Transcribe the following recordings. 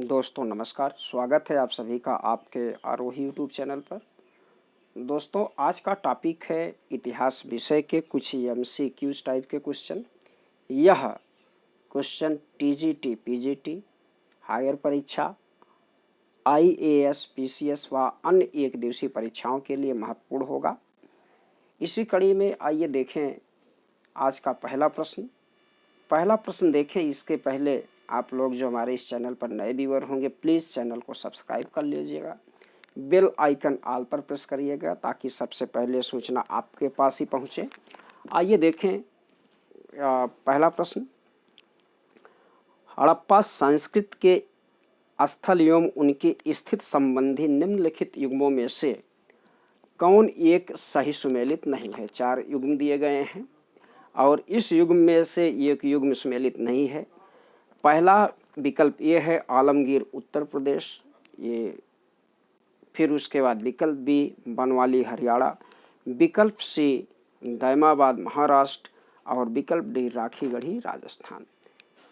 दोस्तों नमस्कार, स्वागत है आप सभी का आपके आरोही यूट्यूब चैनल पर। दोस्तों आज का टॉपिक है इतिहास विषय के कुछ एमसीक्यूज टाइप के क्वेश्चन। यह क्वेश्चन टीजीटी, पीजीटी, हायर परीक्षा, आईएएस, पीसीएस व अन्य एक दिवसीय परीक्षाओं के लिए महत्वपूर्ण होगा। इसी कड़ी में आइए देखें आज का पहला प्रश्न देखें। इसके पहले आप लोग जो हमारे इस चैनल पर नए व्यूअर होंगे प्लीज़ चैनल को सब्सक्राइब कर लीजिएगा, बेल आइकन ऑल पर प्रेस करिएगा ताकि सबसे पहले सूचना आपके पास ही पहुंचे। आइए देखें पहला प्रश्न। हड़प्पा संस्कृति के स्थल एवं उनके स्थित संबंधी निम्नलिखित युग्मों में से कौन एक सही सुमेलित नहीं है। 4 युग्म दिए गए हैं और इस युग्म में से एक युग्म सुमेलित नहीं है। पहला विकल्प ये है आलमगीर उत्तर प्रदेश, ये फिर उसके बाद विकल्प बी बनवाली हरियाणा, विकल्प सी दैमाबाद महाराष्ट्र और विकल्प डी राखीगढ़ी राजस्थान।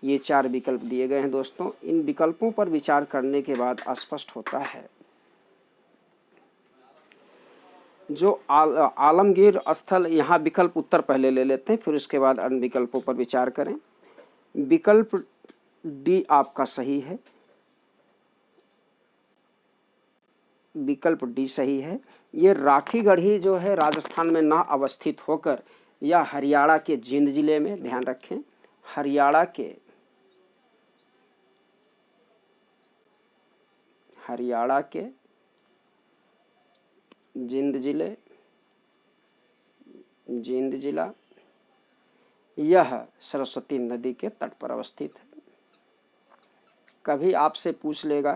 ये 4 विकल्प दिए गए हैं दोस्तों। इन विकल्पों पर विचार करने के बाद स्पष्ट होता है जो आलमगीर स्थल, यहाँ विकल्प उत्तर पहले ले लेते हैं फिर उसके बाद अन्य विकल्पों पर विचार करें। विकल्प डी आपका सही है, विकल्प डी सही है। ये राखीगढ़ी जो है राजस्थान में ना अवस्थित होकर यह हरियाणा के जींद जिले में, ध्यान रखें, हरियाणा के जींद जिला, यह सरस्वती नदी के तट पर अवस्थित है। कभी आपसे पूछ लेगा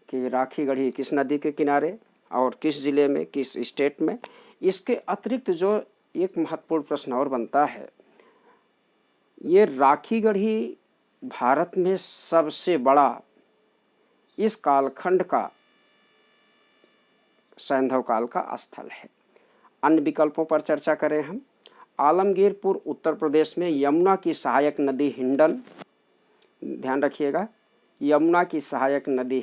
कि राखीगढ़ी किस नदी के किनारे और किस जिले में, किस स्टेट में। इसके अतिरिक्त जो एक महत्वपूर्ण प्रश्न और बनता है, ये राखीगढ़ी भारत में सबसे बड़ा इस कालखंड का सैंधव काल का स्थल है। अन्य विकल्पों पर चर्चा करें हम। आलमगीरपुर उत्तर प्रदेश में यमुना की सहायक नदी हिंडन, ध्यान रखिएगा, यमुना की सहायक नदी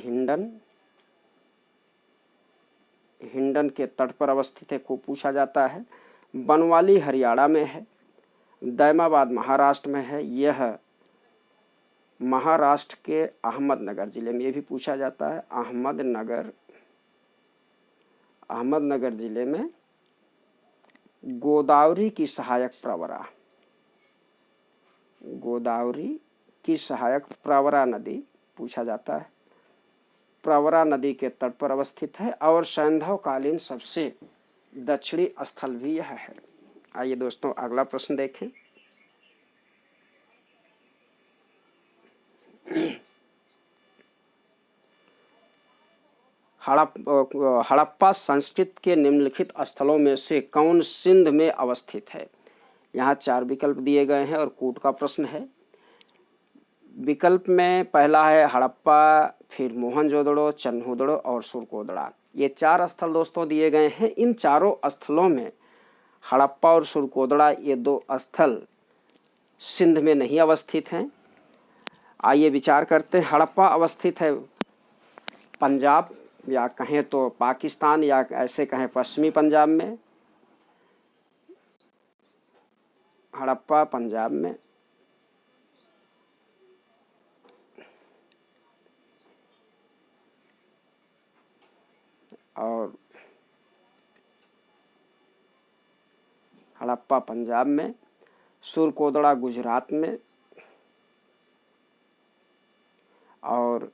हिंडन के तट पर अवस्थित है, खूब पूछा जाता है। बनवाली हरियाणा में है, दैमाबाद महाराष्ट्र में है, यह महाराष्ट्र के अहमदनगर जिले में, ये भी पूछा जाता है, अहमदनगर जिले में गोदावरी की सहायक प्रवरा नदी पूछा जाता है, प्रवरा नदी के तट पर अवस्थित है और सैंधवकालीन सबसे दक्षिणी स्थल भी यह है। आइए दोस्तों अगला प्रश्न देखें। हड़प्पा संस्कृति के निम्नलिखित स्थलों में से कौन सिंध में अवस्थित है। यहाँ 4 विकल्प दिए गए हैं और कूट का प्रश्न है। विकल्प में पहला है हड़प्पा, फिर मोहनजोदड़ो, चन्हुदड़ो और सुरकोदड़ा। ये 4 स्थल दोस्तों दिए गए हैं। इन चारों स्थलों में हड़प्पा और सुरकोदड़ा, ये 2 स्थल सिंध में नहीं अवस्थित हैं। आइए विचार करते हैं। हड़प्पा अवस्थित है पंजाब, या कहें तो पाकिस्तान, या ऐसे कहें पश्चिमी पंजाब में। हड़प्पा पंजाब में, और हड़प्पा पंजाब में, सुरकोदड़ा गुजरात में और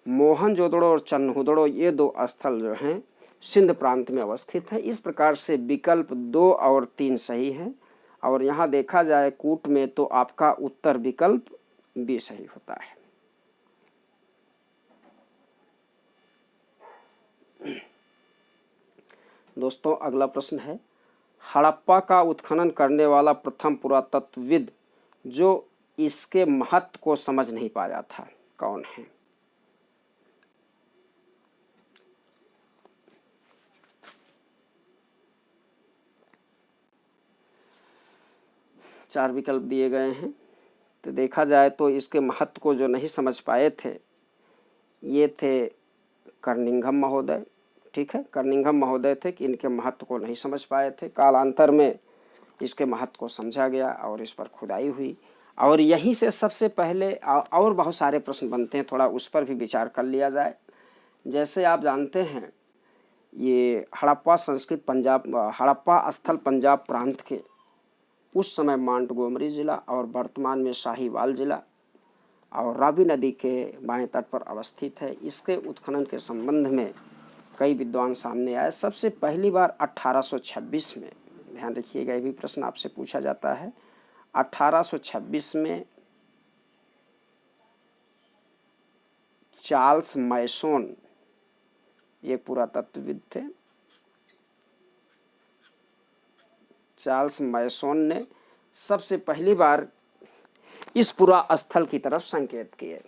मोहनजोदड़ो और चन्हुदड़ो, ये 2 स्थल जो हैं सिंध प्रांत में अवस्थित है। इस प्रकार से विकल्प 2 और 3 सही हैं और यहाँ देखा जाए कूट में तो आपका उत्तर विकल्प बी सही होता है। दोस्तों अगला प्रश्न है, हड़प्पा का उत्खनन करने वाला प्रथम पुरातत्वविद जो इसके महत्व को समझ नहीं पाया था, कौन है। 4 विकल्प दिए गए हैं। तो देखा जाए तो इसके महत्व को जो नहीं समझ पाए थे ये थे कर्निंघम महोदय। ठीक है, कर्निंघम महोदय थे कि इनके महत्व को नहीं समझ पाए थे। कालांतर में इसके महत्व को समझा गया और इस पर खुदाई हुई और यहीं से सबसे पहले और बहुत सारे प्रश्न बनते हैं, थोड़ा उस पर भी विचार कर लिया जाए। जैसे आप जानते हैं ये हड़प्पा संस्कृत पंजाब, हड़प्पा स्थल पंजाब प्रांत के उस समय मांटगोमरी जिला और वर्तमान में शाहीवाल जिला और रावी नदी के बाएं तट पर अवस्थित है। इसके उत्खनन के संबंध में कई विद्वान सामने आए। सबसे पहली बार 1826 में, ध्यान रखिएगा ये भी प्रश्न आपसे पूछा जाता है, 1826 में चार्ल्स मैसोन, ये पुरातत्वविद थे, चार्ल्स मैसोन ने सबसे पहली बार इस पूरा स्थल की तरफ संकेत किए।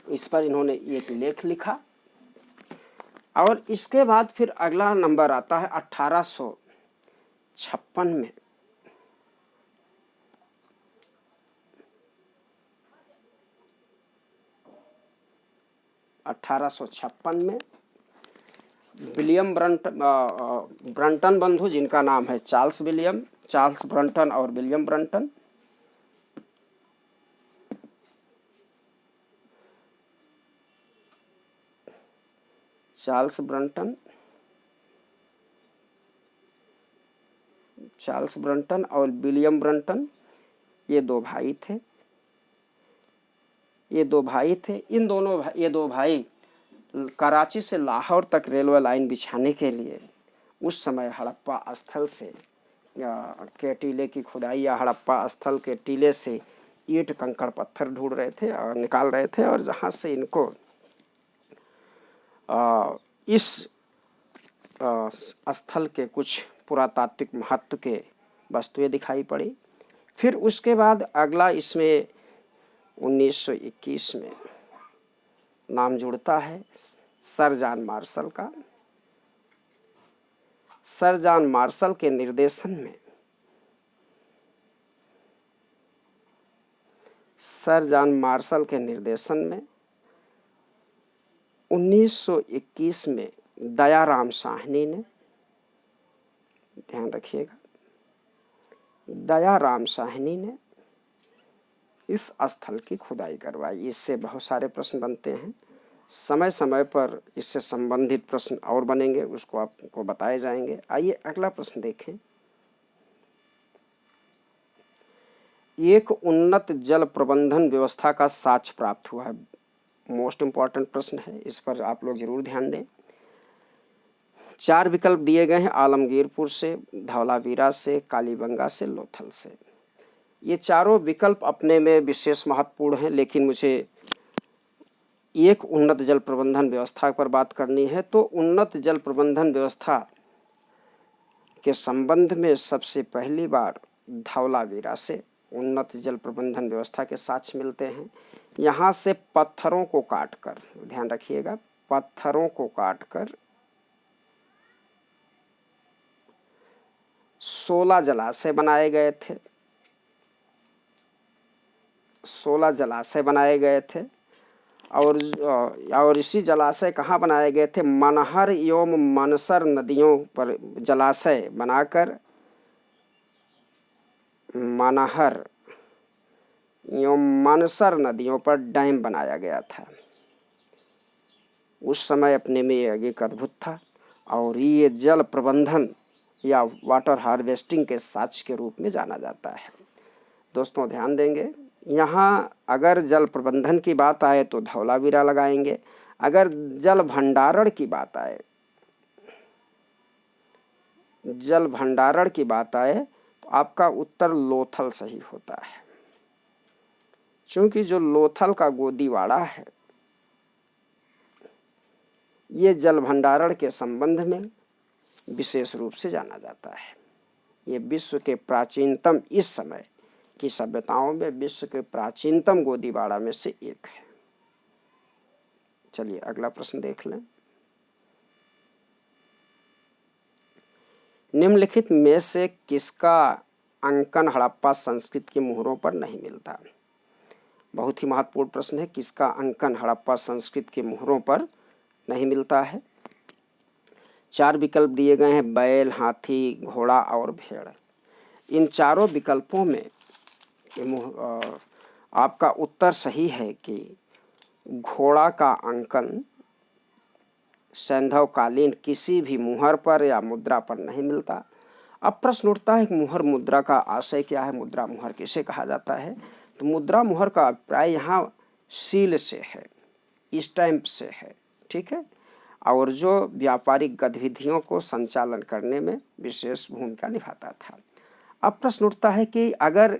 इस पर इन्होंने एक लेख लिखा और इसके बाद फिर अगला नंबर आता है 1856 में। 1856 में विलियम ब्रंटन बंधु, जिनका नाम है चार्ल्स ब्रंटन और विलियम ब्रंटन, चार्ल्स ब्रंटन और विलियम ब्रंटन ये दो भाई थे। ये दो भाई कराची से लाहौर तक रेलवे लाइन बिछाने के लिए उस समय हड़प्पा स्थल से के टीले की खुदाई या हड़प्पा स्थल के टीले से ईंट कंकड़ पत्थर ढूंढ रहे थे और निकाल रहे थे, और जहाँ से इनको इस स्थल के कुछ पुरातात्विक महत्व के वस्तुएं दिखाई पड़ी। फिर उसके बाद अगला इसमें 1921 में नाम जुड़ता है सर जॉन मार्शल का। सर जॉन मार्शल के निर्देशन में 1921 में दयाराम साहनी ने, ध्यान रखिएगा, दयाराम साहनी ने इस स्थल की खुदाई करवाई। इससे बहुत सारे प्रश्न बनते हैं, समय समय पर इससे संबंधित प्रश्न और बनेंगे, उसको आपको बताए जाएंगे। आइए अगला प्रश्न देखें। एक उन्नत जल प्रबंधन व्यवस्था का साक्ष्य प्राप्त हुआ है। मोस्ट इम्पॉर्टेंट प्रश्न है, इस पर आप लोग जरूर ध्यान दें। 4 विकल्प दिए गए हैं, आलमगीरपुर से, धौलावीरा से, कालीबंगा से, लोथल से। ये चारों विकल्प अपने में विशेष महत्वपूर्ण हैं, लेकिन मुझे एक उन्नत जल प्रबंधन व्यवस्था पर बात करनी है। तो उन्नत जल प्रबंधन व्यवस्था के संबंध में सबसे पहली बार धौलावीरा से उन्नत जल प्रबंधन व्यवस्था के साक्ष्य मिलते हैं। यहाँ से पत्थरों को काटकर, ध्यान रखिएगा, पत्थरों को काटकर 16 जलाशय बनाए गए थे। 16 जलाशय बनाए गए थे और इसी जलाशय कहाँ बनाए गए थे? मनहर एवं मनसर नदियों पर जलाशय बनाकर मनहर एवं मनसर नदियों पर डैम बनाया गया था। उस समय अपने में एक अद्भुत था और ये जल प्रबंधन या वाटर हार्वेस्टिंग के साक्ष्य के रूप में जाना जाता है। दोस्तों ध्यान देंगे, यहाँ अगर जल प्रबंधन की बात आए तो धौलावीरा लगाएंगे, अगर जल भंडारण की बात आए तो आपका उत्तर लोथल सही होता है, क्योंकि जो लोथल का गोदीवाड़ा है ये जल भंडारण के संबंध में विशेष रूप से जाना जाता है। ये विश्व के प्राचीनतम, इस समय की सभ्यताओं में विश्व के प्राचीनतम गोदीवाड़ा में से एक है। चलिए अगला प्रश्न देख लें। निम्नलिखित में से किसका अंकन हड़प्पा संस्कृति के मुहरों पर नहीं मिलता? बहुत ही महत्वपूर्ण प्रश्न है। किसका अंकन हड़प्पा संस्कृत के मोहरों पर नहीं मिलता है? 4 विकल्प दिए गए हैं, बैल, हाथी, घोड़ा और भेड़। इन चारों विकल्पों में आपका उत्तर सही है कि घोड़ा का अंकन सैंधवकालीन किसी भी मुहर पर या मुद्रा पर नहीं मिलता। अब प्रश्न उठता है कि मुहर मुद्रा का आशय क्या है, मुद्रा मुहर किसे कहा जाता है? तो मुद्रा मुहर का अभिप्राय यहाँ सील से है, स्टैंप से है, ठीक है, और जो व्यापारिक गतिविधियों को संचालन करने में विशेष भूमिका निभाता था। अब प्रश्न उठता है कि अगर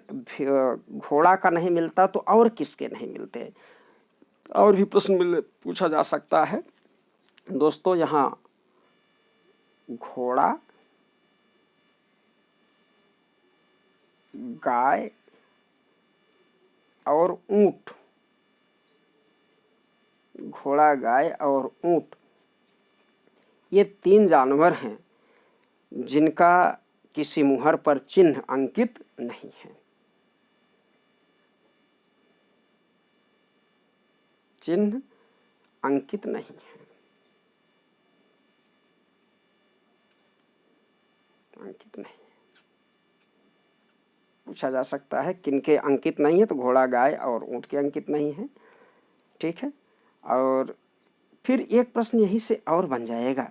घोड़ा का नहीं मिलता तो और किसके नहीं मिलते? और भी प्रश्न पूछा जा सकता है दोस्तों। यहाँ घोड़ा, गाय और ऊंट, घोड़ा, गाय और ऊंट, ये 3 जानवर हैं जिनका किसी मुहर पर चिन्ह अंकित नहीं है। चिन्ह अंकित नहीं है, अंकित नहीं। पूछा जा सकता है किनके अंकित नहीं है, तो घोड़ा, गाय और ऊंट के अंकित नहीं है, ठीक है। और फिर एक प्रश्न यहीं से और बन जाएगा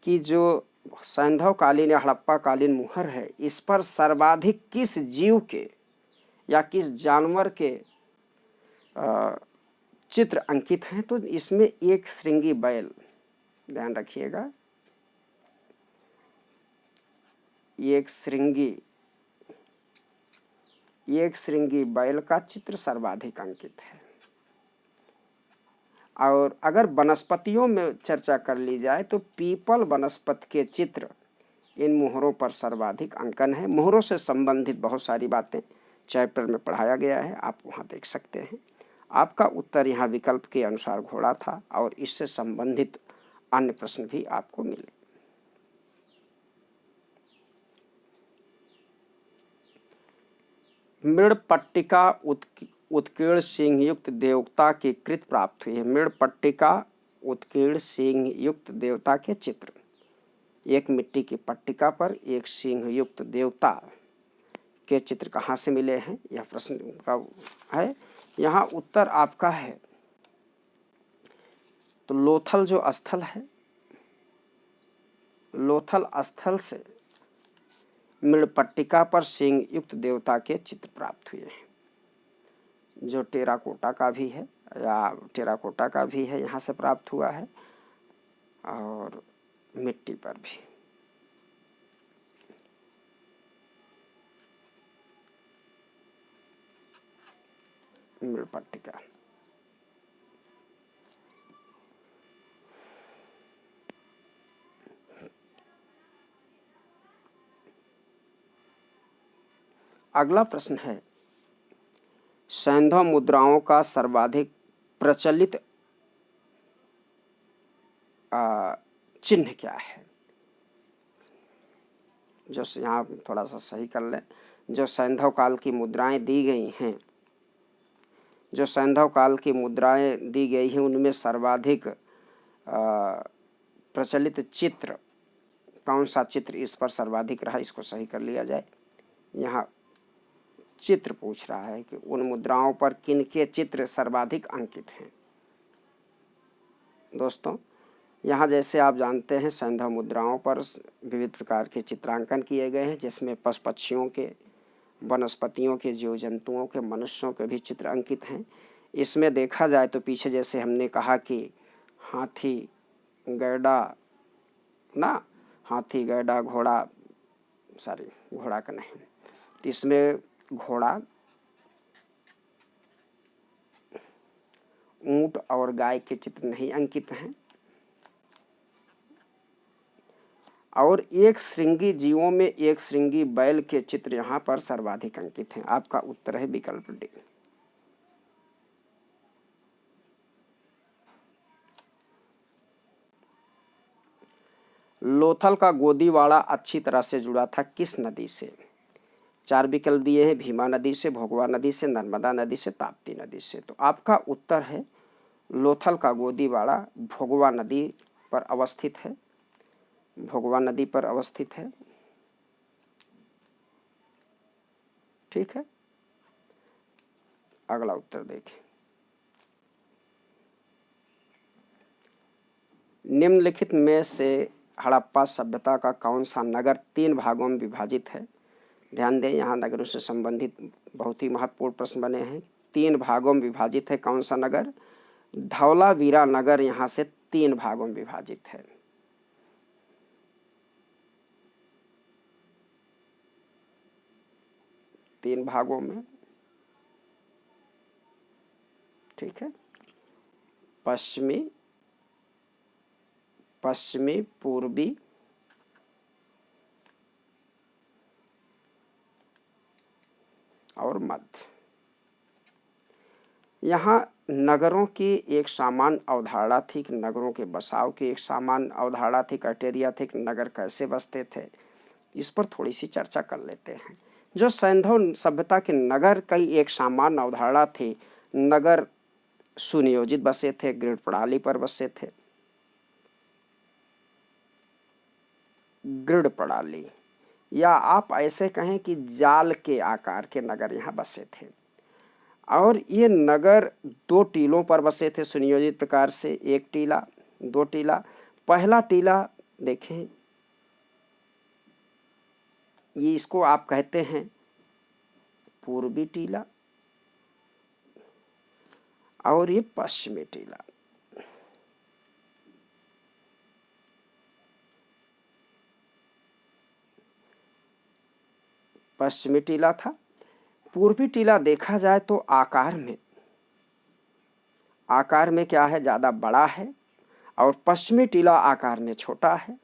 कि जो सैंधवकालीन या हड़प्पा कालीन मुहर है, इस पर सर्वाधिक किस जीव के या किस जानवर के चित्र अंकित हैं? तो इसमें एक श्रृंगी बैल, ध्यान रखिएगा, एक श्रृंगी बैल का चित्र सर्वाधिक अंकित है। और अगर वनस्पतियों में चर्चा कर ली जाए तो पीपल वनस्पति के चित्र इन मोहरों पर सर्वाधिक अंकन है। मोहरों से संबंधित बहुत सारी बातें चैप्टर में पढ़ाया गया है, आप वहाँ देख सकते हैं। आपका उत्तर यहाँ विकल्प के अनुसार घोड़ा था और इससे संबंधित अन्य प्रश्न भी आपको मिले। मृड़पट्टिका उत्कीर्ण सिंह युक्त देवता की कृत प्राप्त हुई है। मृड़पट्टिका उत्कीर्ण सिंह युक्त देवता के चित्र, एक मिट्टी की पट्टिका पर एक सिंह युक्त देवता के चित्र कहाँ से मिले हैं, यह प्रश्न का है। यहाँ उत्तर आपका है तो लोथल जो स्थल है, लोथल स्थल से मृड़पट्टिका पर सिंह युक्त देवता के चित्र प्राप्त हुए हैं, जो टेराकोटा का भी है यहाँ से प्राप्त हुआ है और मिट्टी पर भी। मृड़पट्टिका अगला प्रश्न है, सैंधव मुद्राओं का सर्वाधिक प्रचलित चिन्ह क्या है? जो यहाँ थोड़ा सा सही कर लें, जो सैंधव काल की मुद्राएं दी गई हैं, जो सैंधव काल की मुद्राएं दी गई हैं उनमें सर्वाधिक प्रचलित चित्र कौन सा चित्र इस पर सर्वाधिक रहा, इसको सही कर लिया जाए। यहाँ चित्र पूछ रहा है कि उन मुद्राओं पर किनके चित्र सर्वाधिक अंकित हैं। दोस्तों, यहाँ जैसे आप जानते हैं सैंधव मुद्राओं पर विविध प्रकार के चित्रांकन किए गए हैं, जिसमें पशु पक्षियों के, वनस्पतियों के, जीव जंतुओं के, मनुष्यों के भी चित्र अंकित हैं। इसमें देखा जाए तो पीछे जैसे हमने कहा कि हाथी, गैड़ा ना, हाथी, गैड़ा, घोड़ा, घोड़ा का नहीं, तो इसमें घोड़ा, ऊंट और गाय के चित्र नहीं अंकित हैं। और एक श्रृंगी जीवों में एक श्रृंगी बैल के चित्र यहाँ पर सर्वाधिक अंकित हैं। आपका उत्तर है विकल्प डी। लोथल का गोदीवाड़ा अच्छी तरह से जुड़ा था किस नदी से? 4 विकल्प दिए हैं, भीमा नदी से, भोगवा नदी से, नर्मदा नदी से, ताप्ती नदी से। तो आपका उत्तर है लोथल का गोदीवाड़ा भोगवा नदी पर अवस्थित है, भोगवा नदी पर अवस्थित है। ठीक है, अगला उत्तर देखें। निम्नलिखित में से हड़प्पा सभ्यता का कौन सा नगर 3 भागों में विभाजित है? ध्यान दें, यहाँ नगरों से संबंधित बहुत ही महत्वपूर्ण प्रश्न बने हैं। 3 भागों में विभाजित है कौन सा नगर? धौलावीरा नगर यहाँ से 3 भागों में विभाजित है। तीन भागों में। ठीक है, पश्चिमी, पूर्वी और मध्य। यहाँ नगरों की एक सामान्य अवधारणा थी कि नगरों के बसाव की एक सामान्य अवधारणा थी, क्राइटेरिया थे कि नगर कैसे बसते थे। इस पर थोड़ी सी चर्चा कर लेते हैं। जो सैंधव सभ्यता के नगर की एक सामान्य अवधारणा थी, नगर सुनियोजित बसे थे, ग्रिड प्रणाली पर बसे थे। ग्रिड प्रणाली, या आप ऐसे कहें कि जाल के आकार के नगर यहाँ बसे थे। और ये नगर 2 टीलों पर बसे थे सुनियोजित प्रकार से, 1 टीला, 2 टीला। पहला टीला देखें, ये इसको आप कहते हैं पूर्वी टीला और ये पश्चिमी टीला। पश्चिमी टीला था। पूर्वी टीला देखा जाए तो आकार में क्या है, ज़्यादा बड़ा है, और पश्चिमी टीला आकार में छोटा है।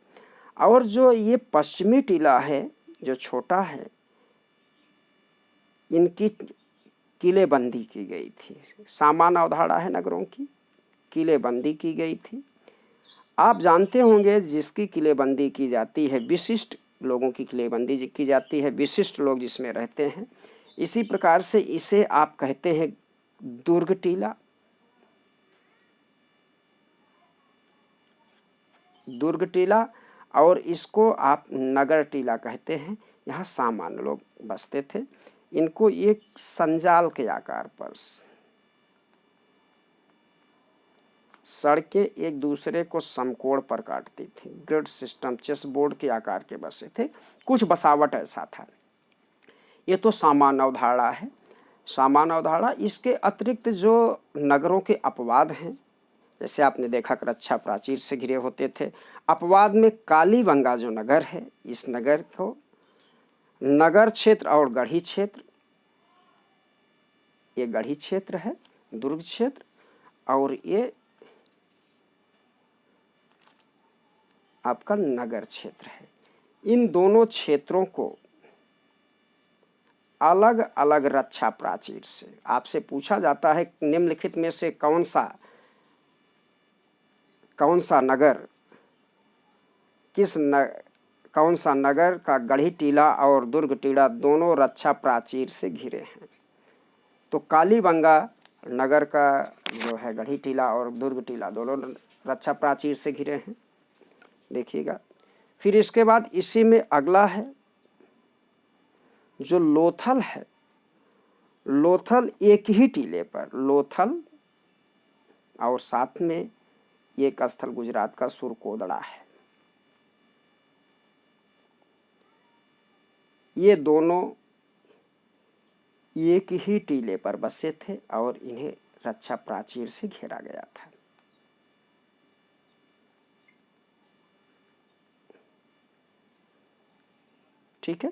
और जो ये पश्चिमी टीला है जो छोटा है, इनकी किलेबंदी की गई थी। सामान्य अवधारणा है नगरों की, किलेबंदी की गई थी। आप जानते होंगे जिसकी किलेबंदी की जाती है, विशिष्ट लोगों की किलेबंदी की जाती है, विशिष्ट लोग जिसमें रहते हैं। इसी प्रकार से इसे आप कहते हैं दुर्ग टीला, दुर्ग टीला, और इसको आप नगर टीला कहते हैं। यहाँ सामान्य लोग बसते थे। इनको एक संजाल के आकार पर सड़कें एक दूसरे को समकोण पर काटती थी। ग्रिड सिस्टम चेस बोर्ड के आकार के बसे थे। कुछ बसावट ऐसा था। ये तो सामान्य अवधारणा है, सामान्य अवधारणा। इसके अतिरिक्त जो नगरों के अपवाद हैं, जैसे आपने देखा कि रक्षा प्राचीर से घिरे होते थे। अपवाद में कालीबंगा जो नगर है, इस नगर को नगर क्षेत्र और गढ़ी क्षेत्र, ये गढ़ी क्षेत्र है, दुर्ग क्षेत्र, और ये आपका नगर क्षेत्र है। इन दोनों क्षेत्रों को अलग अलग रक्षा प्राचीर से आपसे पूछा जाता है निम्नलिखित में से कौन सा नगर का गढ़ी टीला और दुर्ग टीला दोनों रक्षा प्राचीर से घिरे हैं। तो कालीबंगा नगर का जो है गढ़ी टीला और दुर्ग टीला दोनों रक्षा प्राचीर से घिरे हैं, देखिएगा। फिर इसके बाद इसी में अगला है जो लोथल है। लोथल एक ही टीले पर, लोथल और साथ में एक स्थल गुजरात का सुरकोदड़ा है। ये दोनों एक ही टीले पर बसे थे और इन्हें रक्षा प्राचीर से घेरा गया था। ठीक है।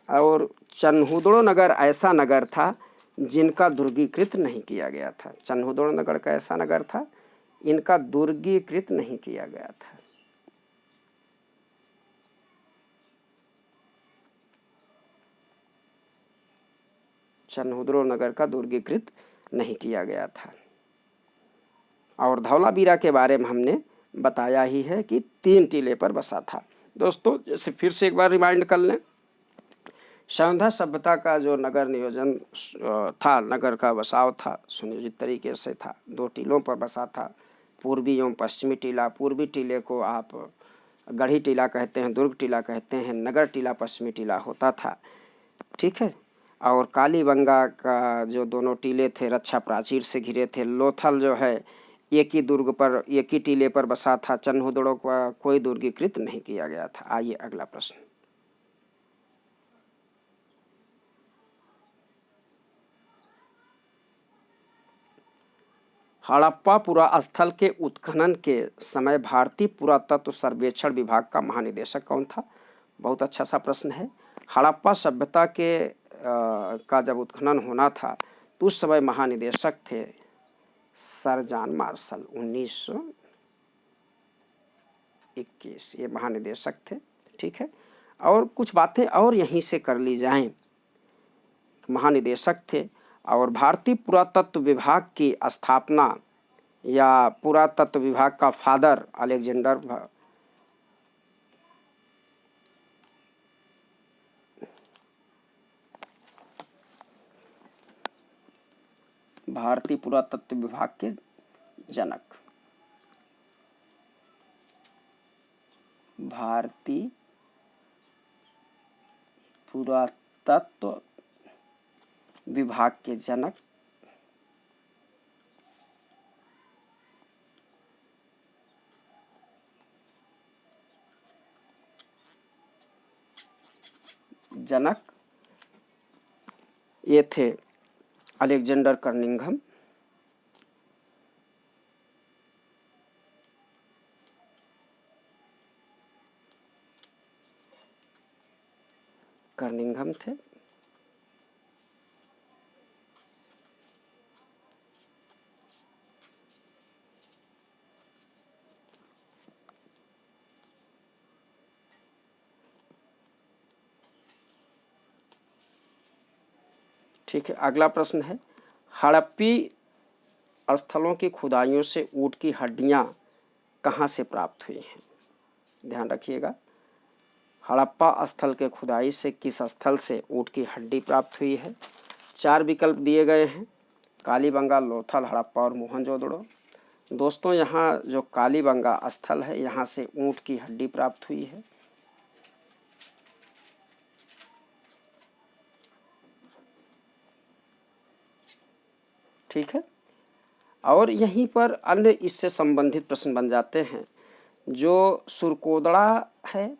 और चन्हुदड़ो नगर ऐसा नगर था जिनका दुर्गीकृत नहीं किया गया था। चन्हुदड़ो नगर का ऐसा नगर था, इनका दुर्गीकृत नहीं किया गया था। चन्हुदड़ो नगर का दुर्गीकृत नहीं किया गया था। और धौलावीरा के बारे में हमने बताया ही है कि 3 टीले पर बसा था। दोस्तों जैसे फिर से एक बार रिमाइंड कर लें, सौंधा सभ्यता का जो नगर नियोजन था, नगर का बसाव था, सुनियोजित तरीके से था। 2 टीलों पर बसा था, पूर्वी एवं पश्चिमी टीला। पूर्वी टीले को आप गढ़ी टीला कहते हैं, दुर्ग टीला कहते हैं, नगर टीला पश्चिमी टीला होता था, ठीक है। और कालीबंगा का जो दोनों टीले थे रक्षा प्राचीर से घिरे थे। लोथल जो है एक ही दुर्ग पर, एक ही टीले पर बसा था। चन्हुदड़ों का कोई दुर्गीकृत नहीं किया गया था। आइए अगला प्रश्न। हड़प्पा पुरास्थल के उत्खनन के समय भारतीय पुरातत्व सर्वेक्षण विभाग का महानिदेशक कौन था? बहुत अच्छा सा प्रश्न है। हड़प्पा सभ्यता के का जब उत्खनन होना था तो उस समय महानिदेशक थे सर जॉन मार्शल। 1921 ये महानिदेशक थे, ठीक है। और कुछ बातें और यहीं से कर ली जाएं। महानिदेशक थे और भारतीय पुरातत्व विभाग की स्थापना या पुरातत्व विभाग का फादर अलेक्जेंडर भारतीय पुरातत्व विभाग के जनक, भारतीय पुरातत्व विभाग के जनक ये थे अलेक्जेंडर कर्निंघम। थे। ठीक है, अगला प्रश्न है, हड़प्पी स्थलों की खुदाइयों से ऊँट की हड्डियां कहाँ से प्राप्त हुई हैं? ध्यान रखिएगा, हड़प्पा स्थल के खुदाई से किस स्थल से ऊँट की हड्डी प्राप्त हुई है? 4 विकल्प दिए गए हैं, कालीबंगा, लोथल, हड़प्पा और मोहनजोदड़ो। दोस्तों यहाँ जो कालीबंगा स्थल है यहाँ से ऊँट की हड्डी प्राप्त हुई है। ठीक है, और यहीं पर अन्य इससे संबंधित प्रश्न बन जाते हैं। जो सुरकोदड़ा है,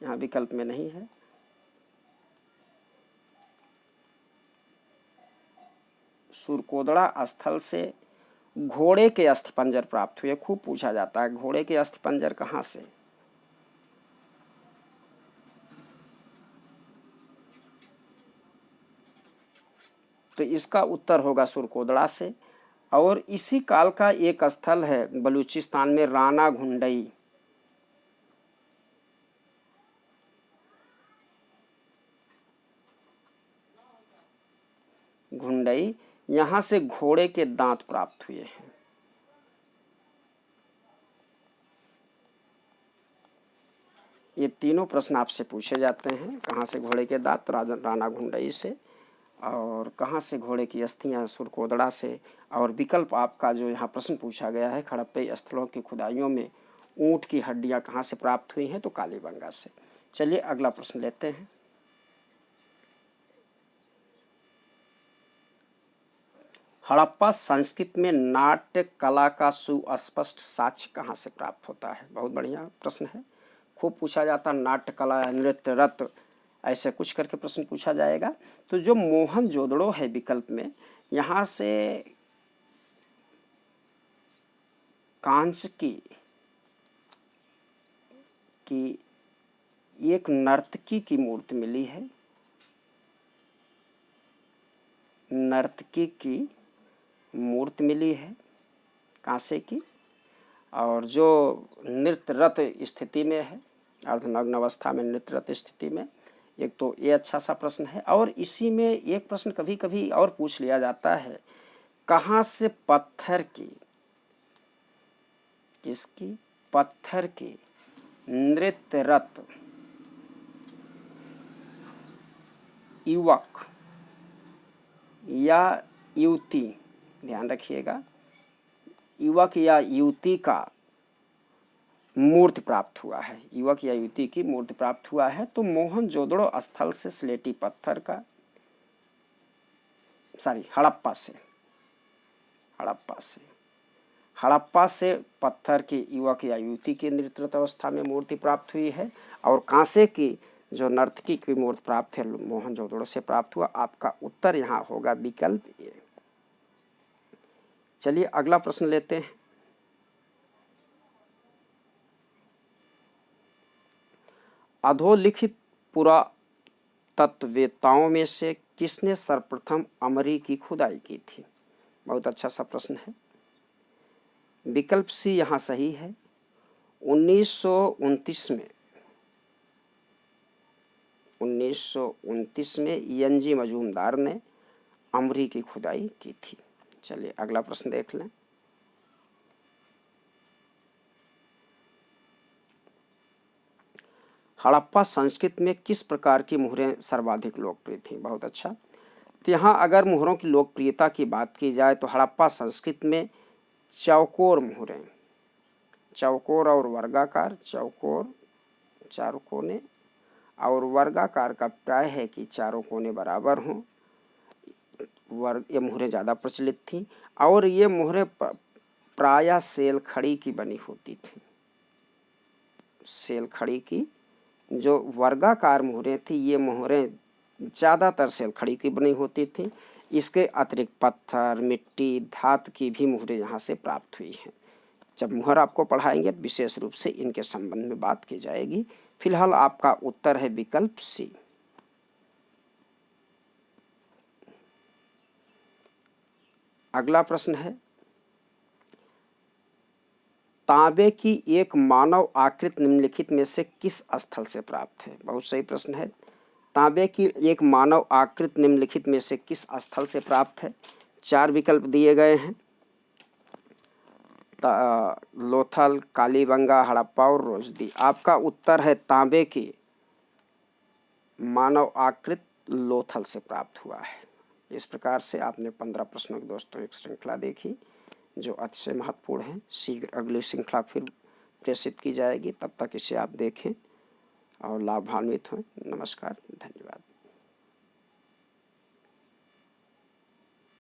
यहाँ विकल्प में नहीं है, सुरकोदड़ा स्थल से घोड़े के अस्थिपंजर प्राप्त हुए। खूब पूछा जाता है घोड़े के अस्थिपंजर कहाँ से? तो इसका उत्तर होगा सुरकोदड़ा से। और इसी काल का एक स्थल है बलूचिस्तान में, राना घुंडई। घुंडई, यहां से घोड़े के दांत प्राप्त हुए हैं। ये तीनों प्रश्न आपसे पूछे जाते हैं, कहाँ से घोड़े के दांत? राना घुंडई से। और कहाँ से घोड़े की अस्थियां? सुरकोदड़ा से। और विकल्प आपका जो यहाँ प्रश्न पूछा गया है, हड़प्पा स्थलों की खुदाइयों में ऊँट की हड्डियां कहाँ से प्राप्त हुई हैं? तो कालीबंगा से। चलिए अगला प्रश्न लेते हैं। हड़प्पा संस्कृति में नाट्य कला का सुस्पष्ट साक्ष्य कहाँ से प्राप्त होता है? बहुत बढ़िया प्रश्न है, खूब पूछा जाता। नाट्य कला, नृत्य रत, ऐसे कुछ करके प्रश्न पूछा जाएगा। तो जो मोहनजोदड़ो है विकल्प में, यहाँ से कांस्य की एक नर्तकी की मूर्ति मिली है, नर्तकी की मूर्ति मिली है कांसे की, और जो नृत्यरत स्थिति में है, अर्धनग्न अवस्था में नृत्यरत स्थिति में। एक तो ये अच्छा सा प्रश्न है। और इसी में एक प्रश्न कभी कभी और पूछ लिया जाता है, कहाँ से पत्थर की, किसकी? पत्थर की नृत्यरत युवक या युवती, ध्यान रखिएगा, युवक या युवती का मूर्ति प्राप्त हुआ है, युवक या युवती की मूर्ति प्राप्त हुआ है, तो मोहनजोदड़ो स्थल से स्लेटी पत्थर का, हड़प्पा से पत्थर की युवक या युवती की नृत्यरत अवस्था में मूर्ति प्राप्त हुई है, और कांसे की जो नर्तकी की मूर्ति प्राप्त है मोहनजोदड़ो से प्राप्त हुआ। आपका उत्तर यहाँ होगा विकल्प ए। चलिए अगला प्रश्न लेते हैं। अधोलिखित पुरातत्ववेत्ताओं में से किसने सर्वप्रथम अमरी की खुदाई की थी? बहुत अच्छा सा प्रश्न है। विकल्प सी यहाँ सही है। 1929 में एन.जी. मजूमदार ने अमरी की खुदाई की थी। चलिए अगला प्रश्न देख लें। हड़प्पा संस्कृति में किस प्रकार की मुहरें सर्वाधिक लोकप्रिय थीं? बहुत अच्छा। तो यहाँ अगर मुहरों की लोकप्रियता की बात की जाए तो हड़प्पा संस्कृति में चौकोर मुहरें, चौकोर और वर्गाकार, चौकोर चारों कोने और वर्गाकार का प्राय है कि चारों कोने बराबर हों, ये मुहरें ज़्यादा प्रचलित थीं, और ये मुहरें प्रायः सेल खड़ी की बनी होती थी। सेल खड़ी की जो वर्गाकार मुहरें थी, ये मुहरें ज़्यादातर सेल खड़ी की बनी होती थी। इसके अतिरिक्त पत्थर, मिट्टी, धातु की भी मुहरें यहाँ से प्राप्त हुई हैं। जब मुहर आपको पढ़ाएंगे तो विशेष रूप से इनके संबंध में बात की जाएगी। फिलहाल आपका उत्तर है विकल्प सी। अगला प्रश्न है, तांबे की एक मानव आकृति निम्नलिखित में से किस स्थल से प्राप्त है? बहुत सही प्रश्न है। तांबे की एक मानव आकृति निम्नलिखित में से किस स्थल से प्राप्त है? 4 विकल्प दिए गए हैं, लोथल, कालीबंगा, हड़प्पा और रोजदी। आपका उत्तर है तांबे की मानव आकृति लोथल से प्राप्त हुआ है। इस प्रकार से आपने 15 प्रश्नों की दोस्तों एक श्रृंखला देखी जो अतिशय महत्वपूर्ण है। शीघ्र अगली श्रृंखला फिर प्रेषित की जाएगी, तब तक इसे आप देखें और लाभान्वित हों। नमस्कार, धन्यवाद।